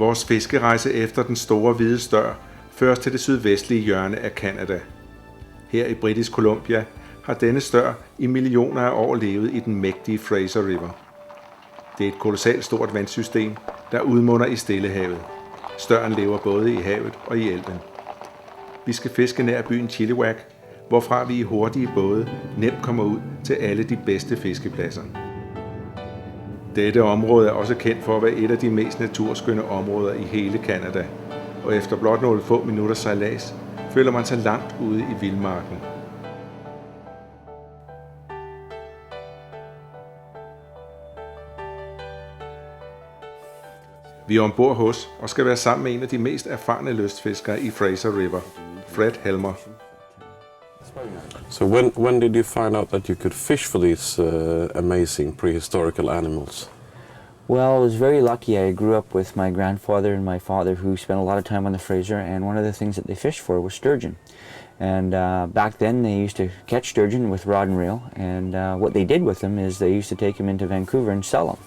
Vores fiskerejse efter den store hvide stør fører os til det sydvestlige hjørne af Canada. Her i Britisk Columbia har denne stør i millioner af år levet i den mægtige Fraser River. Det er et kolossalt stort vandsystem, der udmunder i Stillehavet. Støren lever både i havet og i elven. Vi skal fiske nær byen Chilliwack, hvorfra vi i hurtige både nemt kommer ud til alle de bedste fiskepladser. Dette område er også kendt for at være et af de mest naturskønne områder i hele Canada, og efter blot nogle få minutters sejlads føler man sig langt ude i vildmarken. Vi er ombord hos og skal være sammen med en af de mest erfarne lystfiskere i Fraser River, Fred Helmer. So when did you find out that you could fish for these amazing prehistorical animals? Well, I was very lucky. I grew up with my grandfather and my father who spent a lot of time on the Fraser, and one of the things that they fished for was sturgeon. And back then they used to catch sturgeon with rod and reel, and what they did with them is they used to take them into Vancouver and sell them.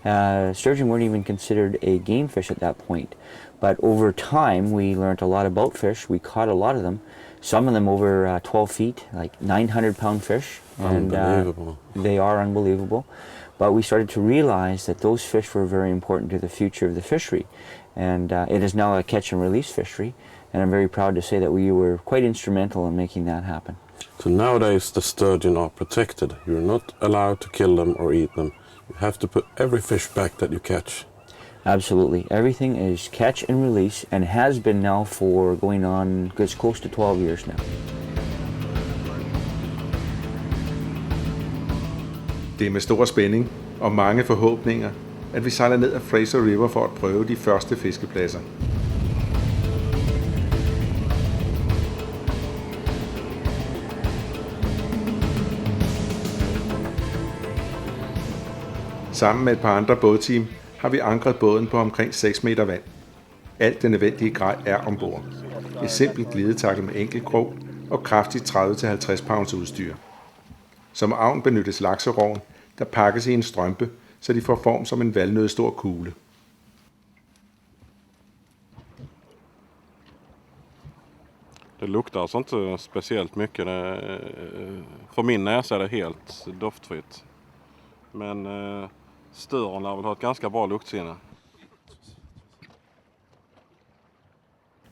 Yeah. Sturgeon weren't even considered a game fish at that point, but over time we learned a lot about fish. We caught a lot of them, some of them over 12 feet, like 900-pound fish. Unbelievable. And they are unbelievable. But we started to realize that those fish were very important to the future of the fishery. And it is now a catch and release fishery. And I'm very proud to say that we were quite instrumental in making that happen. So nowadays the sturgeon are protected. You're not allowed to kill them or eat them. You have to put every fish back that you catch. Absolutely. Everything is catch and release, and has been now for going on close to 12 years now. Det er med stor spænding og mange forhåbninger, at vi sejler ned ad Fraser River for at prøve de første fiskepladser. Sammen med et par andre bådteam har vi ankret båden på omkring 6 meter vand. Alt det nødvendige grej er ombord. Et simpelt glidetakkel med enkelt krog og kraftigt 30-50 pounds udstyr. Som avn benyttes lakseroven, der pakkes i en strømpe, så de får form som en valnødstor kugle. Det luktar alltså inte speciellt mycket. För min näsa är det helt doftfritt. Men stören lär väl ha ett ganska bra luktsinne.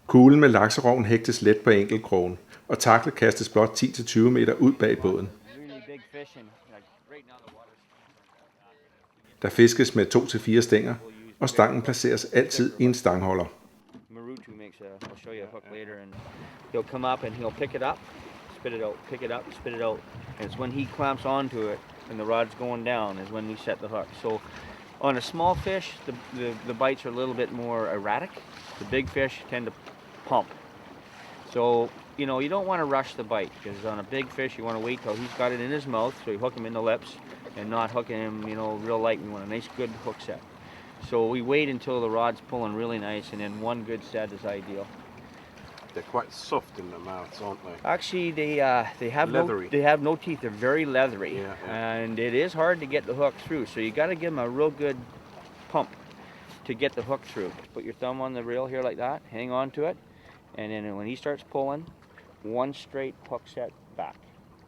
Kuglen med lakseroven hægtes let på enkeltkrogen, og taklet kastes blot 10-20 meter ud bag båden. Der fiskes med 2-4 stænger, og stangen placeres altid i en stangholder. He'll come up and he'll pick it up, spit it out, pick it up, spit it out. And it's when he clamps onto it and the rod's going down is when we set the hook. So on a small fish, the bites are a little bit more erratic. The big fish tend to pump. So, you know, you don't want to rush the bite, because on a big fish you want to wait till he's got it in his mouth, so you hook him in the lips and not hooking him, you know, real light. We want a nice good hook set. So we wait until the rod's pulling really nice, and then one good set is ideal. They're quite soft in their mouths, aren't they? Actually, they have no teeth. They're very leathery, and it is hard to get the hook through. So you got to give them a real good pump to get the hook through. Put your thumb on the reel here like that. Hang on to it, and then when he starts pulling, one straight hook set back.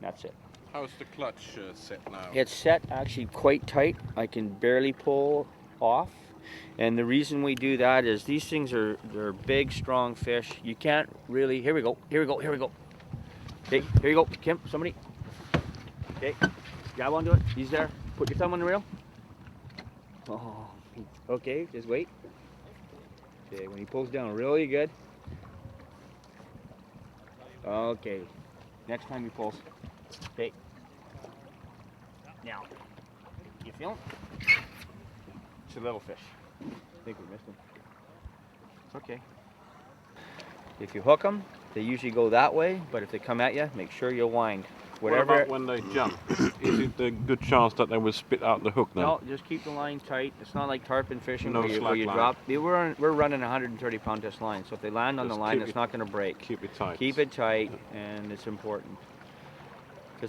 That's it. How's the clutch set now? It's set actually quite tight. I can barely pull off. And the reason we do that is these things they're big, strong fish. You can't really. Here we go. Okay, here you go, Kim. Somebody. Okay, grab onto it. He's there. Put your thumb on the reel. Oh, okay. Just wait. Okay, when he pulls down really good. Okay, next time he pulls. Okay. Now, you feel him? It's a little fish. I think we missed him. It's okay. If you hook them, they usually go that way, but if they come at you, make sure you wind. What about when they jump? Is it a good chance that they will spit out the hook then? No, just keep the line tight. It's not like tarpon fishing No where you line. drop. We're running 130-pound test line, so if they land on the line, it's not going to break. Keep it tight. Keep it tight, and it's important.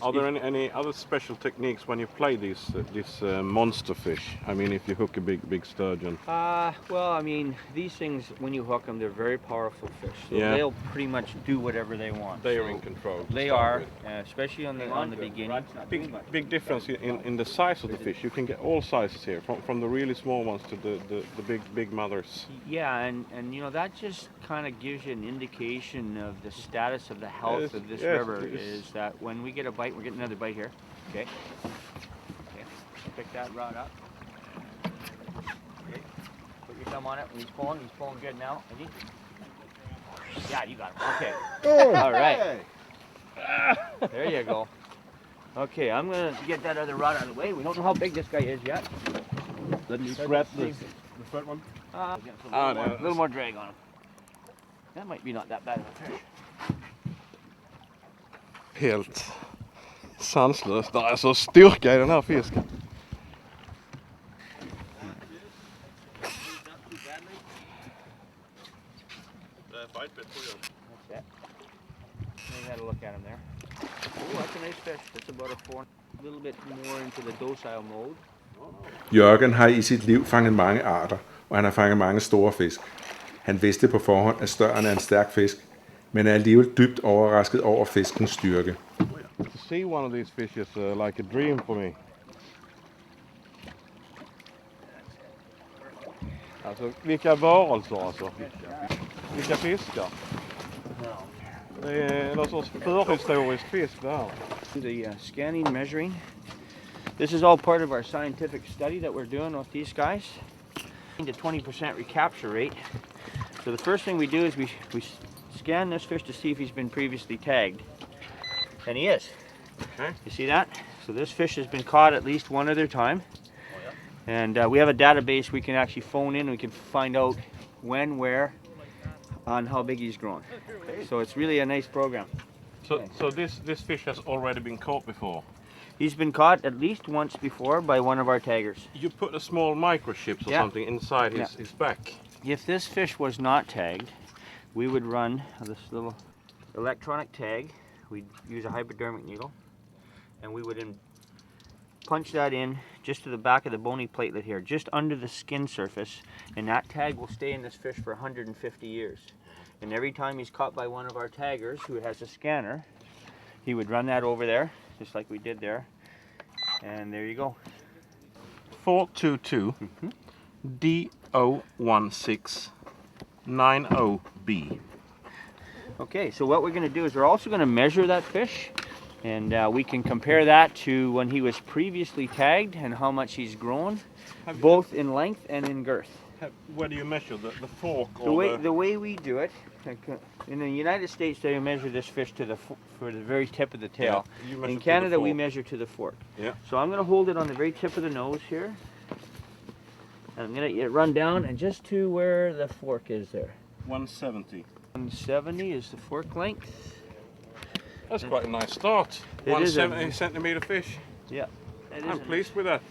Are there any other special techniques when you play these monster fish? I mean, if you hook a big sturgeon. Well, I mean, these things, when you hook them, they're very powerful fish. So they'll pretty much do whatever they want. They are in control. They are, especially on the beginning. Big difference in the size of the fish. You can get all sizes here, from the really small ones to the big mothers. Yeah, and you know, that just kind of gives you an indication of the status of the health of this river. Is that when we get a bite, we're getting another bite here. Okay. Pick that rod up. Okay. Put your thumb on it. When he's pulling good now. Ready? Yeah, you got him. Okay. All right. There you go. Okay, I'm gonna get that other rod out of the way. We don't know how big this guy is yet. Let me grab the third one. A little more drag on him. That might be not that bad of a fish. Helt sanslöst. Det är alltså styrka i den här fisken. That's it. You had a look at him there. Oh, that's a nice fish. That's about a 4. A little bit more into the docile mode. Jørgen har i sit liv fanget mange arter, og han har fanget mange store fisk. Han vidste på forhånd, at støren er en stærk fisk, men er alligevel dybt overrasket over fiskens styrke. To see one of these fish is like a dream for me. Alltså, vilka varelser alltså. Vilka fiskar. Det är någon sorts förhistorisk fisk det här. The scanning, measuring. This is all part of our scientific study that we're doing with these guys. To 20% recapture rate. So the first thing we do is we scan this fish to see if he's been previously tagged. And he is. Okay. You see that? So this fish has been caught at least one other time. And we have a database we can actually phone in and we can find out when, where, on how big he's grown. So it's really a nice program. So this fish has already been caught before? He's been caught at least once before by one of our taggers. You put a small microchip or something inside his back? If this fish was not tagged, we would run this little electronic tag. We'd use a hypodermic needle, and we would punch that in just to the back of the bony platelet here, just under the skin surface, and that tag will stay in this fish for 150 years. And every time he's caught by one of our taggers who has a scanner, he would run that over there, just like we did there, and there you go. 422 DO1690B. Okay, so what we're going to do is we're also going to measure that fish, and we can compare that to when he was previously tagged and how much he's grown, both in length and in girth. Where do you measure the fork? The way we do it, in the United States they measure this fish to for the very tip of the tail. Yeah, in Canada we measure to the fork. Yeah. So I'm going to hold it on the very tip of the nose here, and I'm going to run down and just to where the fork is there. 170. 170 is the fork length. That's quite a nice start. 170 centimeter fish. Yeah. I'm pleased with that.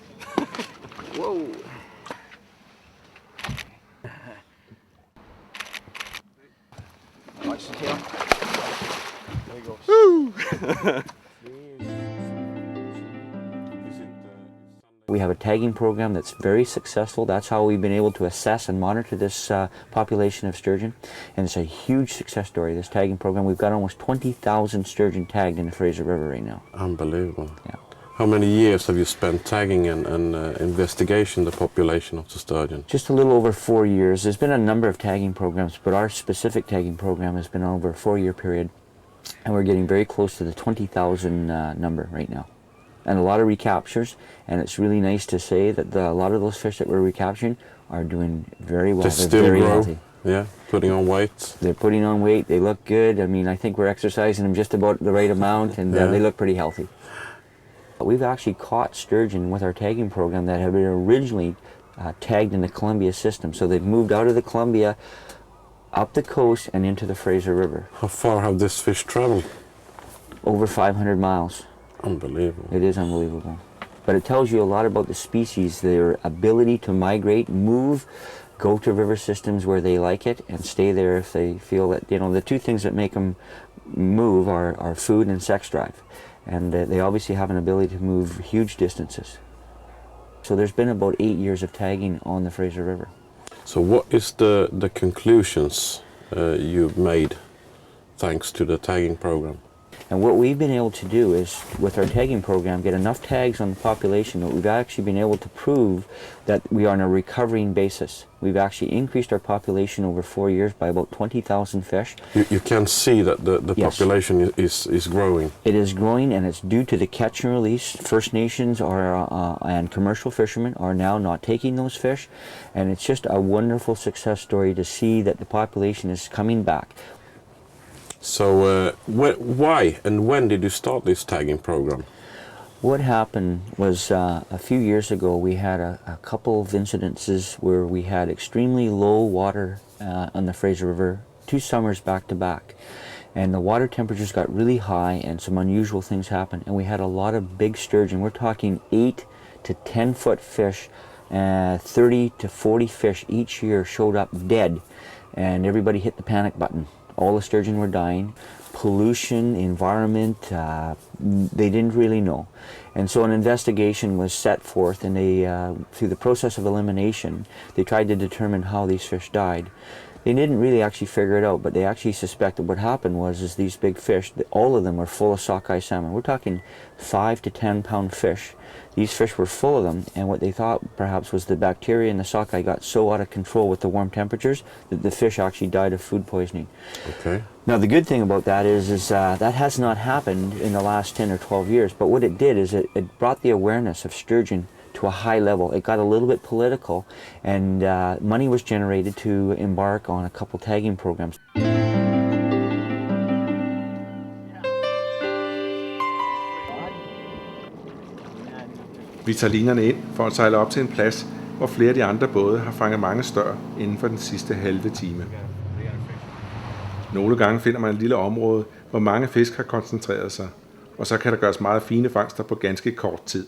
Whoa. Watch the tail. There you go. Woo! We have a tagging program that's very successful. That's how we've been able to assess and monitor this population of sturgeon. And it's a huge success story, this tagging program. We've got almost 20,000 sturgeon tagged in the Fraser River right now. Unbelievable. Yeah. How many years have you spent tagging and investigation the population of the sturgeon? Just a little over 4 years. There's been a number of tagging programs, but our specific tagging program has been over a 4-year period. And we're getting very close to the 20,000 number right now. And a lot of recaptures, and it's really nice to say that a lot of those fish that we're recapturing are doing very well. They're very grow. healthy. Yeah, putting on weight. They're putting on weight, they look good. I mean, I think we're exercising them just about the right amount, and they look pretty healthy. We've actually caught sturgeon with our tagging program that have been originally tagged in the Columbia system. So they've moved out of the Columbia, up the coast, and into the Fraser River. How far have this fish traveled? Over 500 miles. Unbelievable. It is unbelievable. But it tells you a lot about the species, their ability to migrate, move, go to river systems where they like it, and stay there if they feel that, you know, the two things that make them move are food and sex drive. and they obviously have an ability to move huge distances. So there's been about 8 years of tagging on the Fraser River. So what is the conclusions you've made thanks to the tagging program? And what we've been able to do is, with our tagging program, get enough tags on the population that we've actually been able to prove that we are on a recovering basis. We've actually increased our population over 4 years by about 20,000 fish. You can see that the Yes. population is growing. It is growing, and it's due to the catch and release. First Nations and commercial fishermen are now not taking those fish, and it's just a wonderful success story to see that the population is coming back. So why and when did you start this tagging program? What happened was a few years ago we had a couple of incidences where we had extremely low water on the Fraser River 2 summers back to back, and the water temperatures got really high and some unusual things happened, and we had a lot of big sturgeon. We're talking 8 to 10 foot fish, 30 to 40 fish each year showed up dead, and everybody hit the panic button. All the sturgeon were dying. Pollution, environment, they didn't really know. And so an investigation was set forth, and they, through the process of elimination, they tried to determine how these fish died. They didn't really actually figure it out, but they actually suspected what happened was these big fish, all of them were full of sockeye salmon. We're talking 5 to 10 pound fish. These fish were full of them, and what they thought perhaps was the bacteria in the sockeye got so out of control with the warm temperatures that the fish actually died of food poisoning. Okay. Now the good thing about that is that has not happened in the last 10 or 12 years, but what it did is it brought the awareness of sturgeon to a high level. It got a little bit political, and money was generated to embark on a couple tagging programs. Vi tager linerne ind for at sejle op til en plads, hvor flere af de andre både har fanget mange stør inden for den sidste halve time. Nogle gange finder man et lille område, hvor mange fisk har koncentreret sig, og så kan der gøres meget fine fangster på ganske kort tid.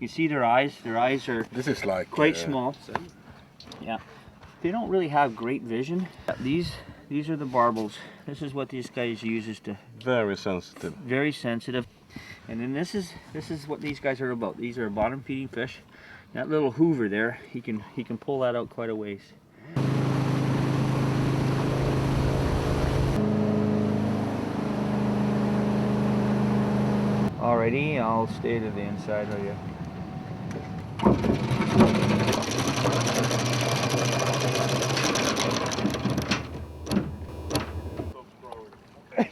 You see their eyes? Their eyes are This is like quite small. Yeah. They don't really have great vision. These are the barbels. This is what these guys uses to very sensitive. very sensitive. And then this is what these guys are about. These are bottom feeding fish. That little hoover there, he can pull that out quite a ways. Alrighty, I'll stay to the inside of you.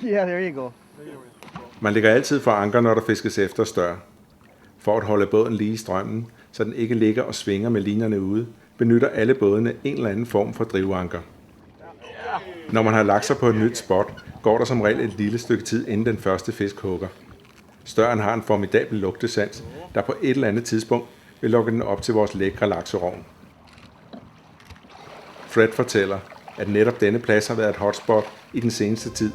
Yeah, there you go. Man lægger altid for anker, når der fiskes efter stør. For at holde båden lige i strømmen, så den ikke ligger og svinger med linerne ude, benytter alle bådene en eller anden form for drivanker. Når man har lagt sig på et nyt spot, går der som regel et lille stykke tid, inden den første fisk hugger. Støren har en formidabel lugtesans, der på et eller andet tidspunkt vil lokke den op til vores lækre lakserovn. Fred fortæller, at netop denne plads har været et hotspot i den seneste tid.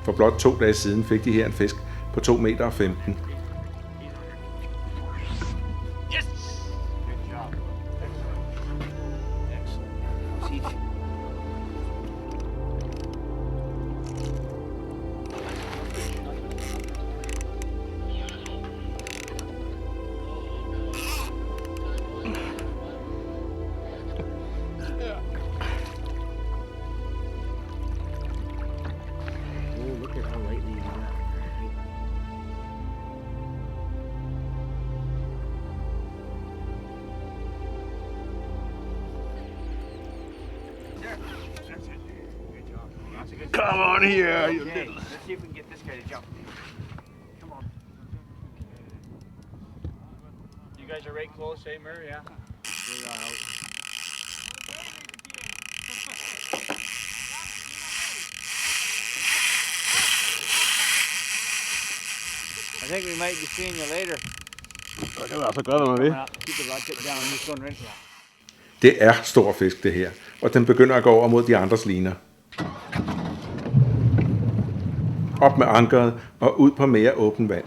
For blot 2 dage siden fik de her en fisk på 2,15 meter. Come on here, you Okay, little... let's see if we can get this guy to jump. Come on. You guys are right close, eh, Murray? Yeah. I think we might be seeing you later. Så kan vi altså gøre, hvad man vil. Keep the rod tip down. He's going right here. Det er stor fisk det her, og den begynder at gå over mod de andres liner. Op med ankeret og ud på mere åbent vand.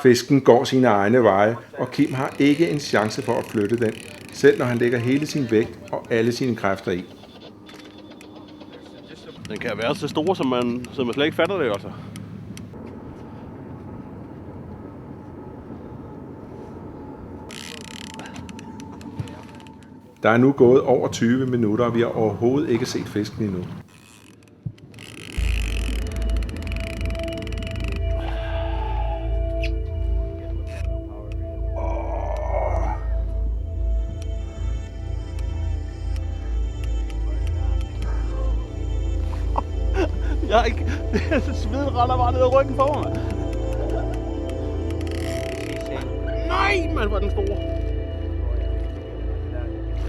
Fisken går sine egne veje, og Kim har ikke en chance for at flytte den, selv når han lægger hele sin vægt og alle sine kræfter i. Den kan være så stor, som man slet ikke fatter det, altså. Der er nu gået over 20 minutter, og vi har overhovedet ikke set fisken endnu. Jeg er ikke... Sveden render bare ned ad ryggen for mig. Nej, mand, hvor er den stor.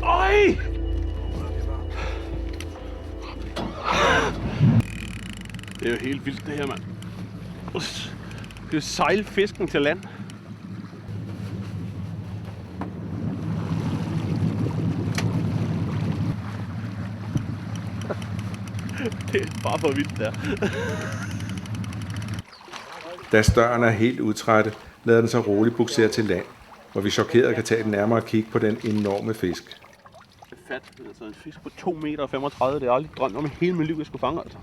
Øj! Det er jo helt vildt det her, mand. Det er sejle fisken til land. Det er bare for vildt der. Da støren er helt udtrættet, lader den så roligt buksere til land, hvor vi chokeret kan tage et nærmere kig på den enorme fisk. Fat, altså en fisk på 2,35 meter. Det har jeg aldrig drømt om i hele mit liv, jeg skulle fange, altså.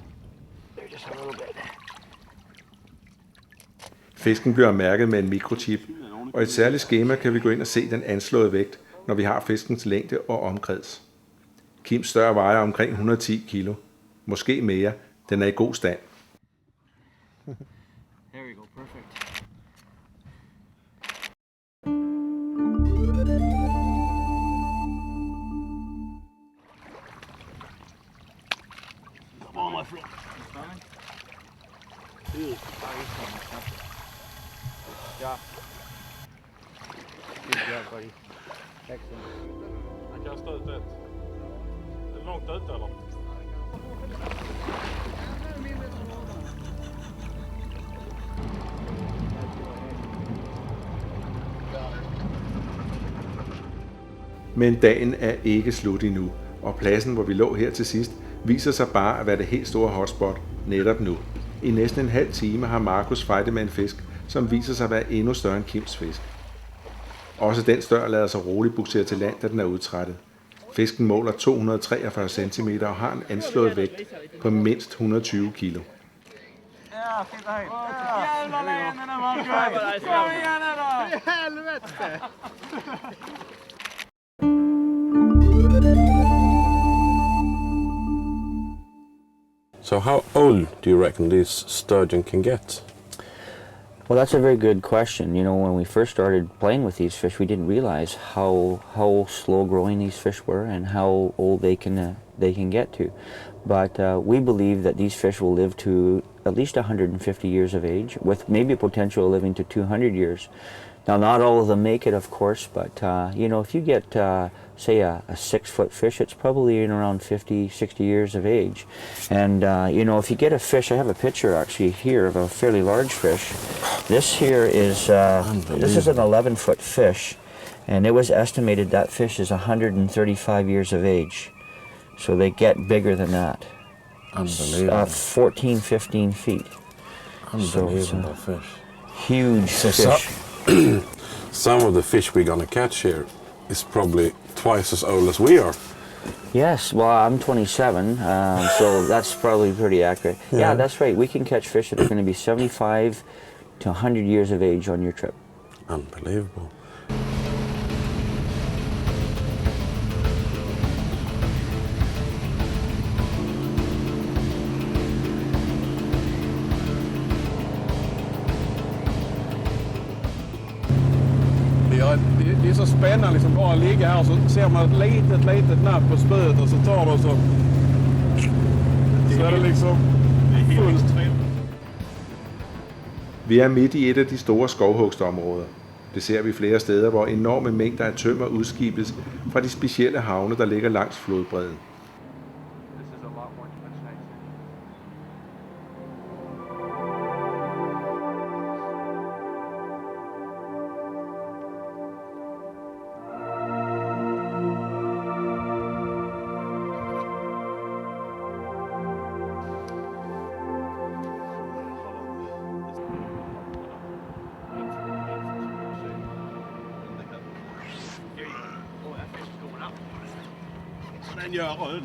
Fisken bliver mærket med en mikrochip, og i et særligt skema kan vi gå ind og se den anslåede vægt, når vi har fiskens længde og omkreds. Kims stør vejer omkring 110 kilo. Måske mere. Den er i god stand. There we go, perfect. Come on, my friend. Good job, buddy. Excellent. Han kan stå ut ett. Det är långt ut eller? Men dagen er ikke slut endnu, og pladsen, hvor vi lå her til sidst, viser sig bare at være det helt store hotspot netop nu. I næsten en halv time har Markus fightet med en fisk, som viser sig at være endnu større end Kims fisk. Også den stør lader sig roligt buksere til land, da den er udtrættet. Fisken måler 243 cm og har en anslået vægt på mindst 120 kilo. Ja, fint højt. Hjælper med den er meget. Kom igen, da! Helvete! So how old do you reckon this sturgeon can get? Well, that's a very good question. You know, when we first started playing with these fish, we didn't realize how slow growing these fish were and how old they can get to. But we believe that these fish will live to at least 150 years of age, with maybe a potential of living to 200 years. Now, not all of them make it, of course, but you know, if you get say a 6-foot fish, it's probably in around 50, 60 years of age. And you know, if you get a fish, I have a picture actually here of a fairly large fish. This here is this is an 11-foot fish, and it was estimated that fish is 135 years of age. So they get bigger than that. Unbelievable. 14, 15 feet. Unbelievable fish. Huge fish. some of the fish we're gonna catch here is probably twice as old as we are. Yes, well, I'm 27, so that's probably pretty accurate. Yeah, that's right. We can catch fish that are going to be 75 to 100 years of age on your trip. Unbelievable. Det är så spännande liksom bara ligga här så ser man ett litet napp på spöet och så tar det och så är det liksom fullt. Vi er midt i et af de store skovhugsterområder. Det ser vi flere steder, hvor enorme mængder af tømmer udskibes fra de specielle havne, der ligger langs flodbredden. Den gör röd.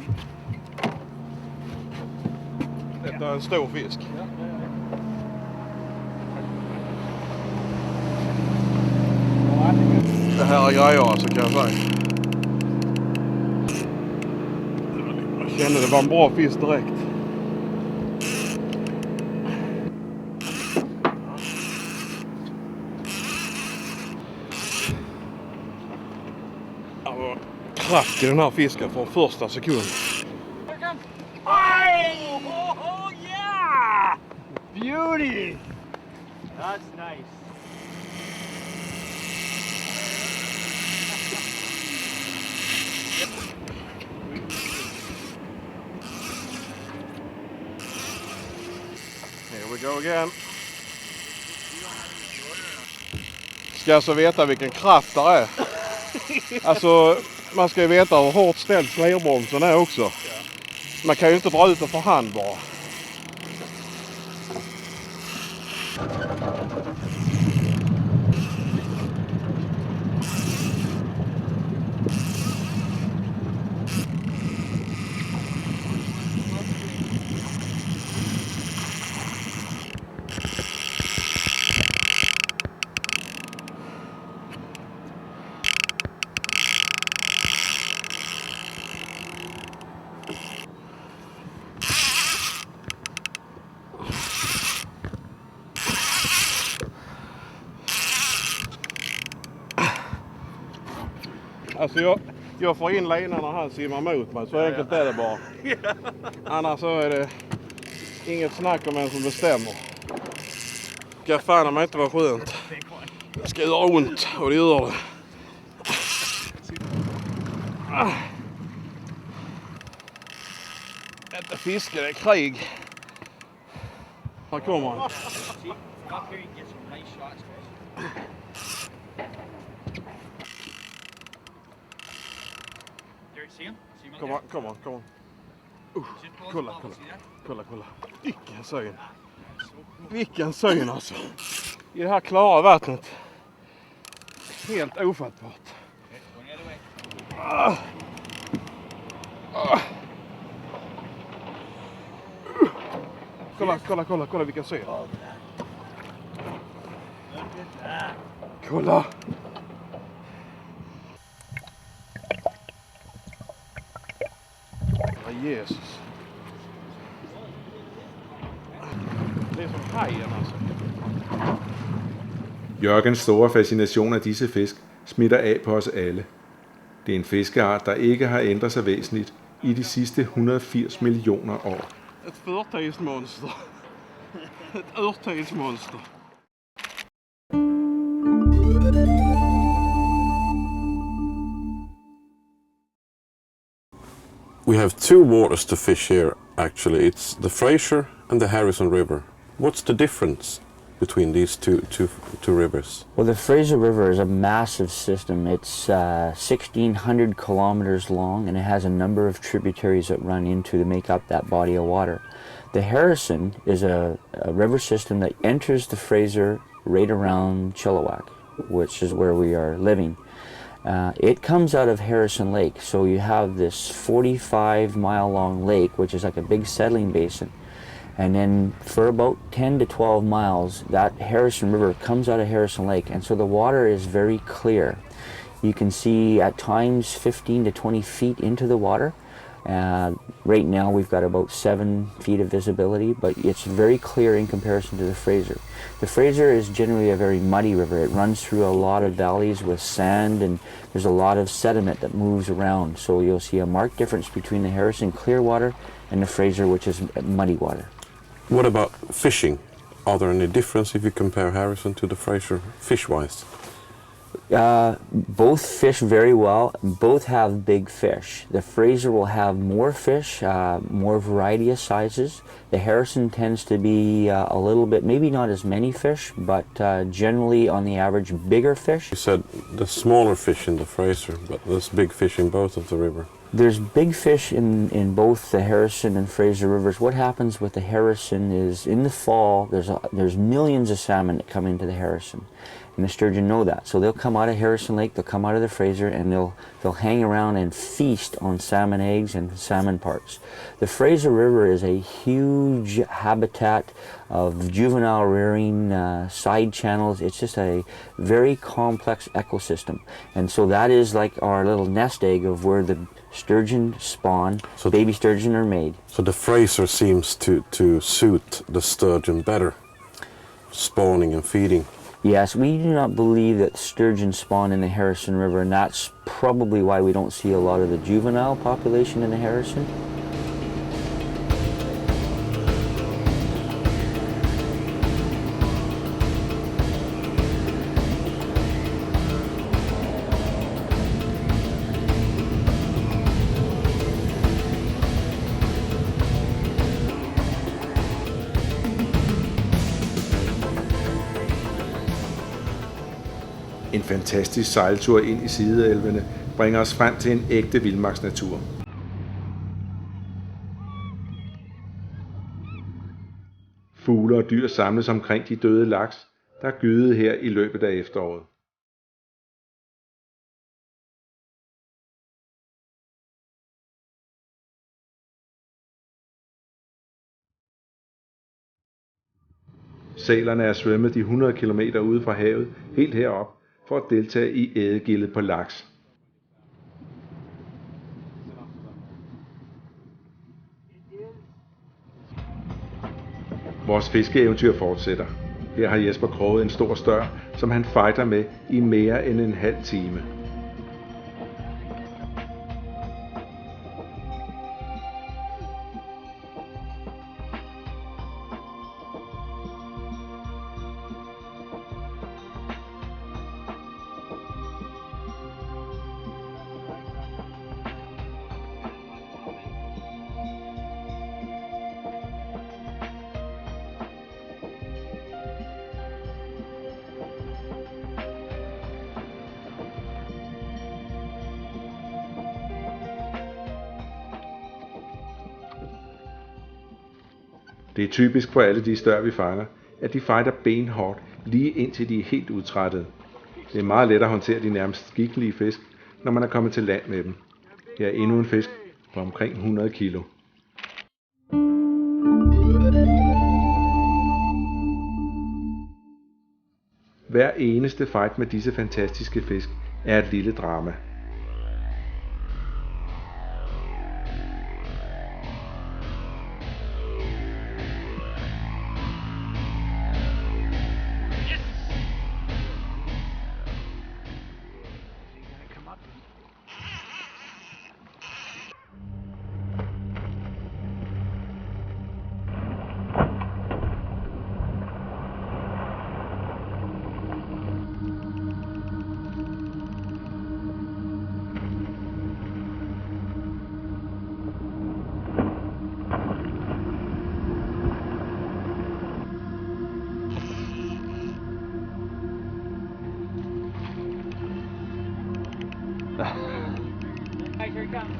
Detta är en stor fisk. Det här är grejer alltså, kan jag säga. Jag kände det var en bra fisk direkt. Kraft i den här fisken från första sekund. Oh yeah! Beauty! That's nice. Here we go again. Ska alltså veta vilken kraft det är. Alltså, man ska ju veta hur hårt ställd slerbromsen är också. Man kan ju inte dra ut den för hand bara. Alltså jag får in linan när han simmar mot mig, så enkelt är det bara. Annars så är det inget snack om vem som bestämmer. Ska fan mig inte vara skönt. Det ska göra ont, och det gör det. Detta fiske, det är krig. Här kommer han. Kom on. Kolla. Vilken syn alltså. I det här klara vattnet. Helt ofattbart. Kolla vilken syn. Kolla. Jesus. Det er som hajen altså. Jørgens store fascination af disse fisk smitter af på os alle. Det er en fiskeart, der ikke har ændret sig væsentligt i de sidste 180 millioner år. Et førtidsmonster. Et urtidsmonster. We have two waters to fish here, actually. It's the Fraser and the Harrison River. What's the difference between these two rivers? Well, the Fraser River is a massive system. It's 1,600 kilometers long, and it has a number of tributaries that run into to make up that body of water. The Harrison is a river system that enters the Fraser right around Chilliwack. which is where we are living. It comes out of Harrison Lake, so you have this 45-mile-long lake, which is like a big settling basin. And then for about 10 to 12 miles, that Harrison River comes out of Harrison Lake, and so the water is very clear. You can see at times 15 to 20 feet into the water. Right now we've got about 7 feet of visibility, but it's very clear in comparison to the Fraser. The Fraser is generally a very muddy river. It runs through a lot of valleys with sand, and there's a lot of sediment that moves around. So you'll see a marked difference between the Harrison clear water and the Fraser, which is muddy water. What about fishing? Are there any difference if you compare Harrison to the Fraser fish-wise? Both fish very well. Both have big fish. The Fraser will have more fish, more variety of sizes. The Harrison tends to be a little bit, maybe not as many fish, but generally on the average bigger fish. You said the smaller fish in the Fraser, but there's big fish in both of the river. There's big fish in both the Harrison and Fraser rivers. What happens with the Harrison is in the fall there's millions of salmon that come into the Harrison, and the sturgeon know that. So they'll come out of Harrison Lake, they'll come out of the Fraser, and they'll hang around and feast on salmon eggs and salmon parts. The Fraser River is a huge habitat of juvenile rearing, side channels. It's just a very complex ecosystem, and so that is like our little nest egg of where the sturgeon spawn, so baby sturgeon are made. So the Fraser seems to suit the sturgeon better, spawning and feeding. Yes, we do not believe that sturgeon spawn in the Harrison River, and that's probably why we don't see a lot of the juvenile population in the Harrison. En fantastisk sejltur ind i sideelvene bringer os frem til en ægte vildmarksnatur. Fugle og dyr samles omkring de døde laks, der er gydet her i løbet af efteråret. Sælerne er svømmet de 100 km ude fra havet helt herop for at deltage i ædegildet på laks. Vores fiskeeventyr fortsætter. Her har Jesper kroget en stor stør, som han fighter med i mere end en halv time. Det er typisk for alle de stør, vi fanger, at de fighter benhårdt, lige indtil de er helt udtrættede. Det er meget let at håndtere de nærmest skikkelige fisk, når man er kommet til land med dem. Her er endnu en fisk på omkring 100 kilo. Hver eneste fight med disse fantastiske fisk er et lille drama. Guys, here he comes.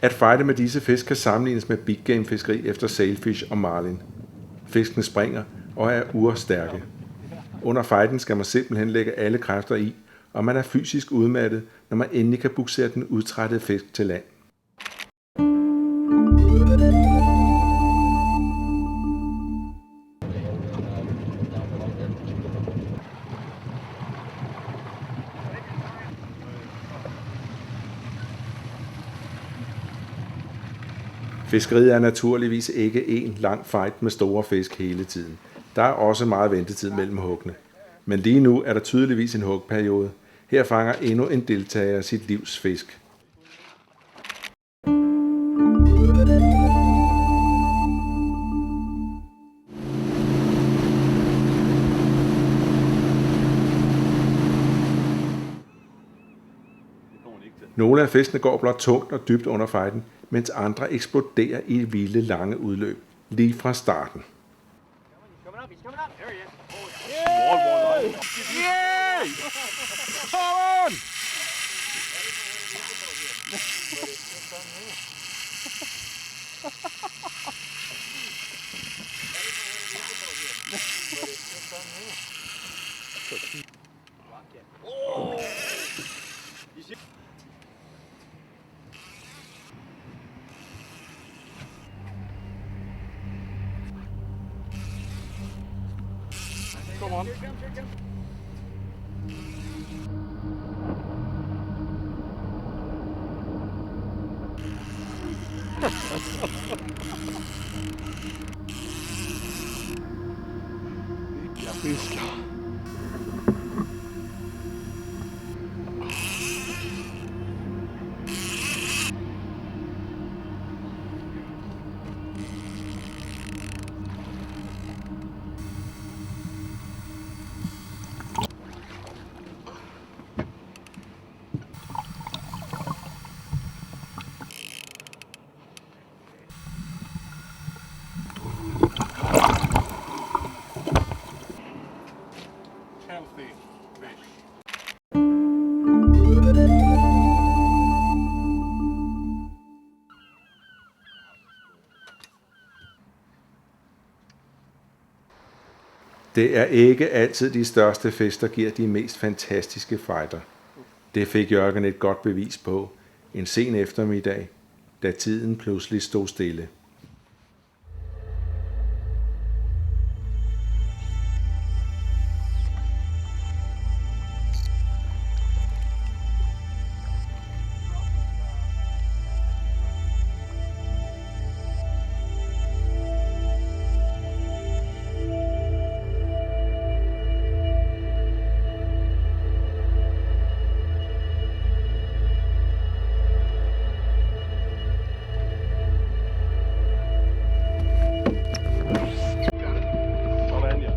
At fighte med disse fisk kan sammenlignes med big game fiskeri efter sailfish og marlin. Fiskene springer og er urstærke. Under fighten skal man simpelthen lægge alle kræfter i, og man er fysisk udmattet, når man endelig kan buksere den udtrættede fisk til land. Fiskeriet er naturligvis ikke en lang fight med store fisk hele tiden. Der er også meget ventetid mellem huggene. Men lige nu er der tydeligvis en hugperiode. Her fanger endnu en deltager sit livs fisk. Nogle af fiskene går blot tungt og dybt under fighten, mens andre eksploderer i vilde lange udløb, lige fra starten. Come on. Vilka fiskar. Healthy fish. Det er ikke altid de største fisk, der giver de mest fantastiske fighter. Det fik Jørgen et godt bevis på en sen eftermiddag, da tiden pludselig stod stille. Sådan ja.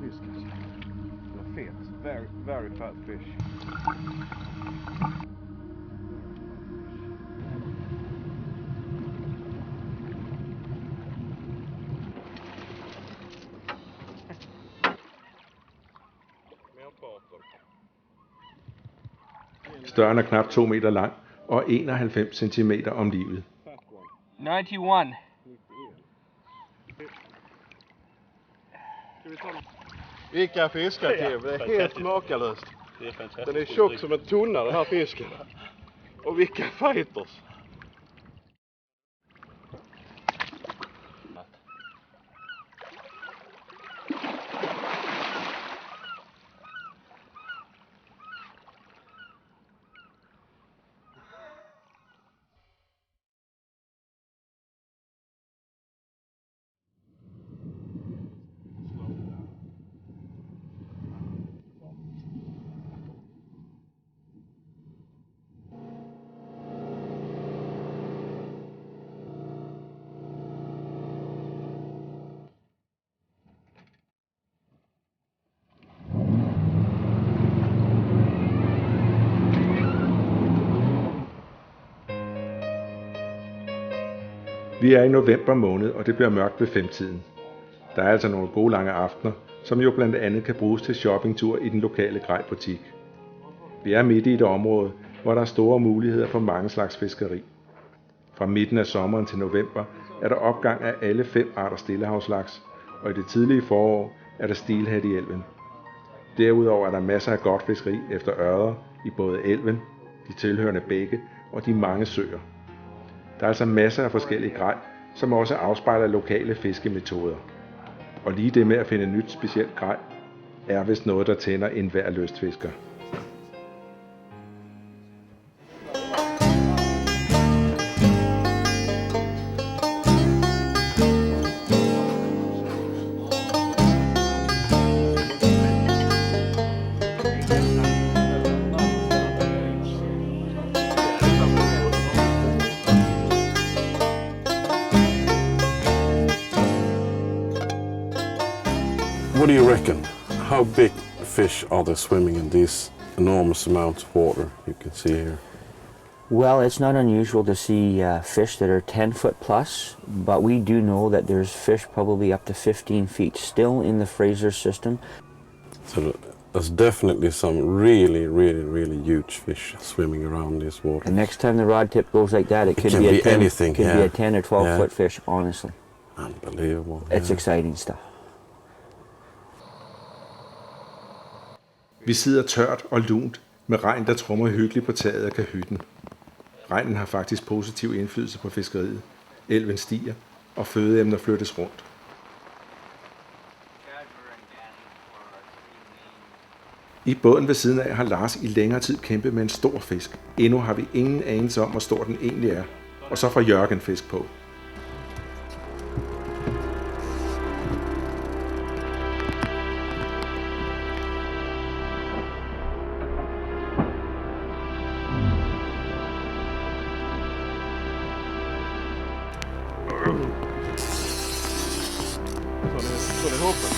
Fisk alltså. Den är fet. Very fat fish. Støren er knap 2 meter lang og 91 cm om livet. 91. Vilka fiskar Kim, det är helt makalöst. Den är tjock som en tunna den här fisken. Och vilka fighters. Vi er i november måned, og det bliver mørkt ved 5-tiden. Der er altså nogle gode lange aftener, som jo blandt andet kan bruges til shoppingtur i den lokale grejbutik. Vi er midt i et område, hvor der er store muligheder for mange slags fiskeri. Fra midten af sommeren til november er der opgang af alle 5 arter stillehavslaks, og i det tidlige forår er der stilhat i elven. Derudover er der masser af godt fiskeri efter ørder i både elven, de tilhørende bække og de mange søer. Der er altså masser af forskellige grej, som også afspejler lokale fiskemetoder. Og lige det med at finde nyt specielt grej, er vist noget, der tænder enhver lystfisker. What do you reckon? How big fish are there swimming in this enormous amount of water you can see here? Well, it's not unusual to see fish that are 10 foot plus, but we do know that there's fish probably up to 15 feet still in the Fraser system. So there's definitely some really huge fish swimming around this water. And next time the rod tip goes like that, it could can be, be a 10, anything, could yeah. be a 10 or 12 Yeah. foot fish, honestly. Unbelievable. It's exciting stuff. Vi sidder tørt og lunt med regn, der trommer hyggeligt på taget af kahytten. Regnen har faktisk positiv indflydelse på fiskeriet. Elven stiger, og fødeemner flyttes rundt. I båden ved siden af har Lars i længere tid kæmpet med en stor fisk. Endnu har vi ingen anelse om, hvor stor den egentlig er. Og så får Jørgen fisk på. Så det är hoppet.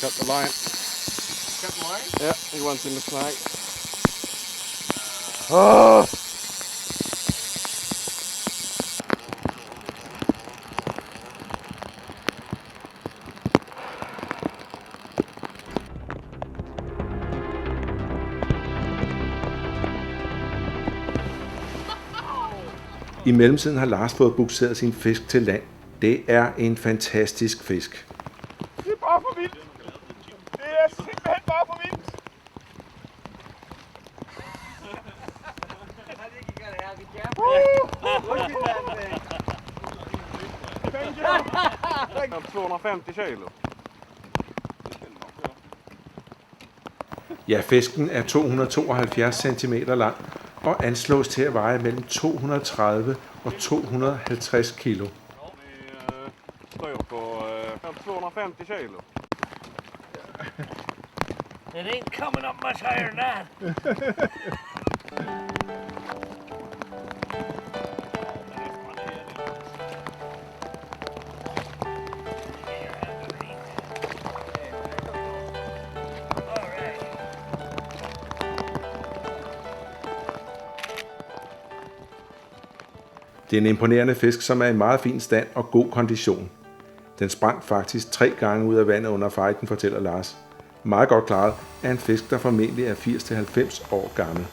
Cut the line. Cut the line? Yeah, he wants in the snag. I mellemtiden har Lars fået bukseret sin fisk til land. Det er en fantastisk fisk. Det är bara för vilt. Det är simpelthen bara för vilt. Look at that thing. 250 kilo. Ja, fisken er 272 cm lang og anslås til at veje mellem 230 og 250 kilo. Vi står på 250 kilo. It ain't coming up much higher than that. Det er en imponerende fisk, som er i meget fin stand og god kondition. Den sprang faktisk 3 gange ud af vandet under fighten, fortæller Lars. Meget godt klaret af en fisk, der formentlig er 80-90 år gammel.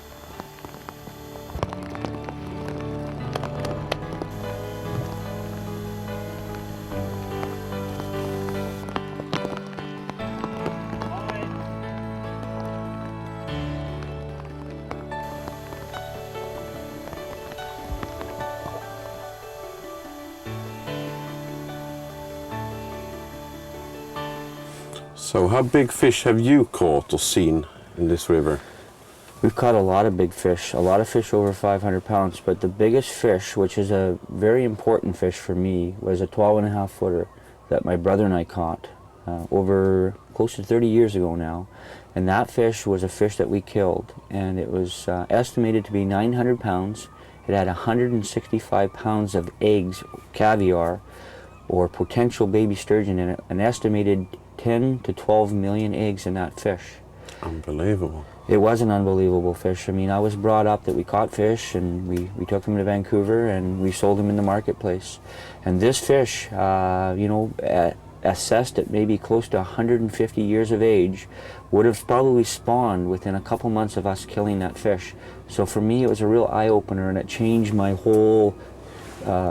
So how big fish have you caught or seen in this river? We've caught a lot of big fish, a lot of fish over 500 pounds, but the biggest fish, which is a very important fish for me, was a 12.5 footer that my brother and I caught over close to 30 years ago now. And that fish was a fish that we killed, and it was estimated to be 900 pounds. It had 165 pounds of eggs, caviar, or potential baby sturgeon in it, an estimated 10 to 12 million eggs in that fish. Unbelievable. It was an unbelievable fish. I mean, I was brought up that we caught fish and we took them to Vancouver and we sold them in the marketplace. And this fish, assessed at maybe close to 150 years of age, would have probably spawned within a couple months of us killing that fish. So for me, it was a real eye-opener, and it changed my whole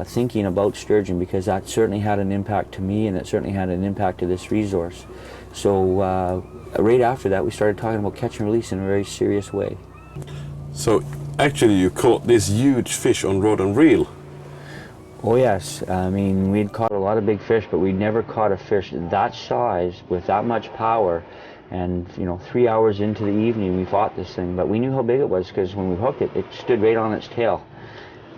thinking about sturgeon, because that certainly had an impact to me, and it certainly had an impact to this resource. So right after that, we started talking about catch and release in a very serious way. So actually you caught this huge fish on rod and reel? Oh yes, I mean, we'd caught a lot of big fish, but we'd never caught a fish that size with that much power. And 3 hours into the evening we fought this thing, but we knew how big it was because when we hooked it, it stood right on its tail.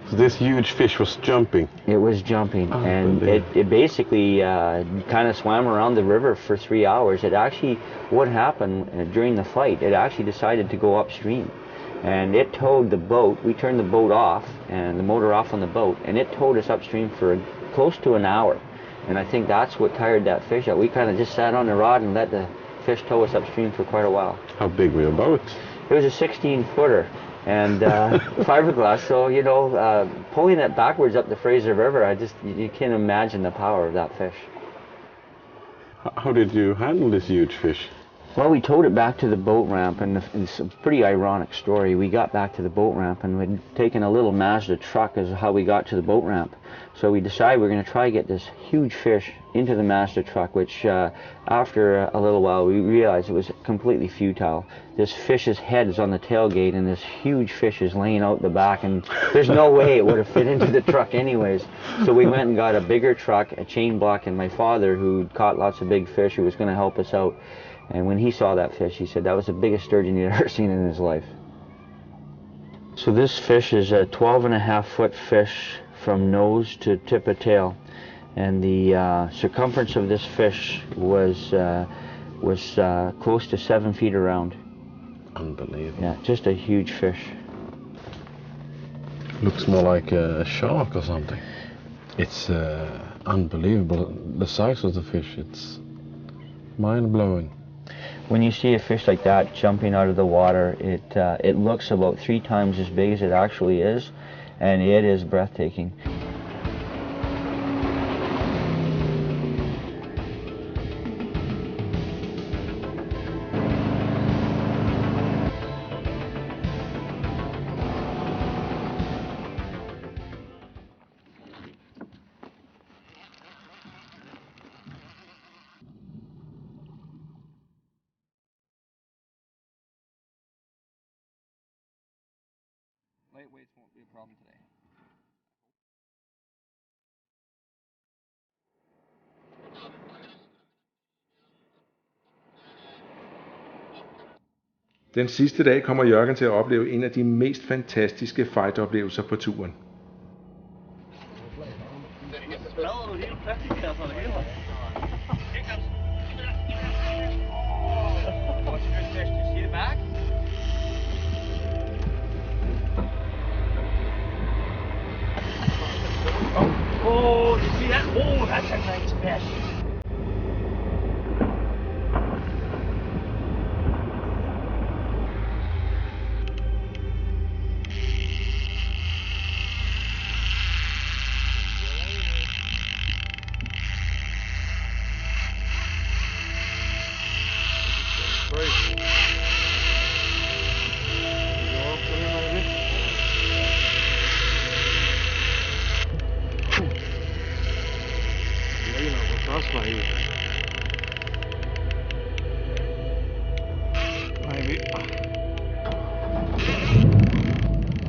So this huge fish was jumping? It was jumping, and it basically kind of swam around the river for 3 hours. It actually, what happened during the fight, it actually decided to go upstream. And it towed the boat. We turned the boat off, and the motor off on the boat, and it towed us upstream for close to an hour. And I think that's what tired that fish out. We kind of just sat on the rod and let the fish tow us upstream for quite a while. How big were your boat? It was a 16-footer. And fiberglass, so pulling it backwards up the Fraser River, you can't imagine the power of that fish. How did you handle this huge fish? Well, we towed it back to the boat ramp, and it's a pretty ironic story. We got back to the boat ramp, and we'd taken a little Mazda truck as how we got to the boat ramp. So we decided we were going to try to get this huge fish into the Mazda truck, which after a little while we realized it was completely futile. This fish's head is on the tailgate, and this huge fish is laying out the back, and there's no way it would have fit into the truck anyways. So we went and got a bigger truck, a chain block, and my father, who caught lots of big fish, who was going to help us out. And when he saw that fish, he said that was the biggest sturgeon he'd ever seen in his life. So this fish is a 12.5 foot fish from nose to tip of tail. And the circumference of this fish was close to 7 feet around. Unbelievable. Yeah, just a huge fish. Looks more like a shark or something. It's unbelievable. The size of the fish, it's mind-blowing. When you see a fish like that jumping out of the water, it looks about 3 times as big as it actually is, and it is breathtaking. Lightweights won't be a problem today. Den sidste dag kommer Jørgen til at opleve en af de mest fantastiske fight-oplevelser på turen.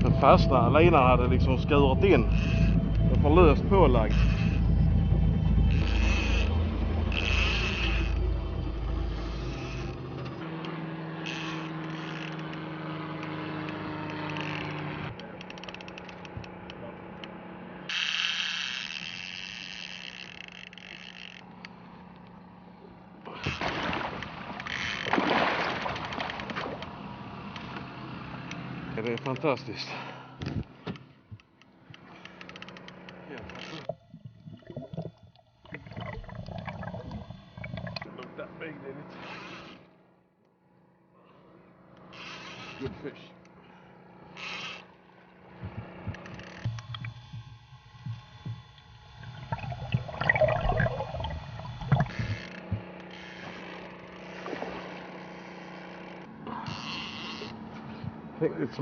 Den fastnade. Linan hade liksom skurit in. Den var löst pålagd. Det är fantastiskt. Look that big, didn't it? Good fish.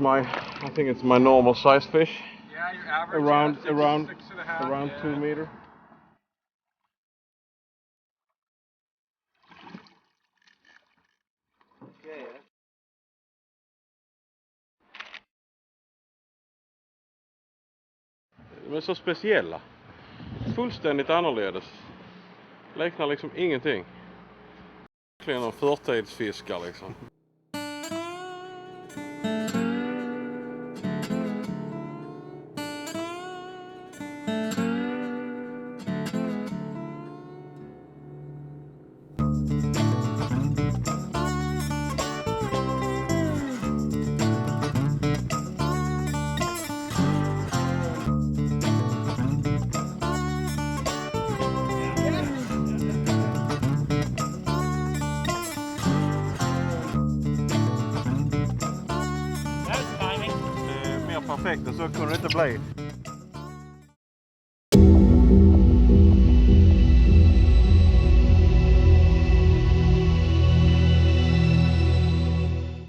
I think it's my normal size fish. Yeah, your average. Around 2 meter. De är så speciella. Fullständigt annorledes. Liknar liksom ingenting. Verkligen någon förtidsfiskar liksom. Mer perfekt så kunde det inte bli.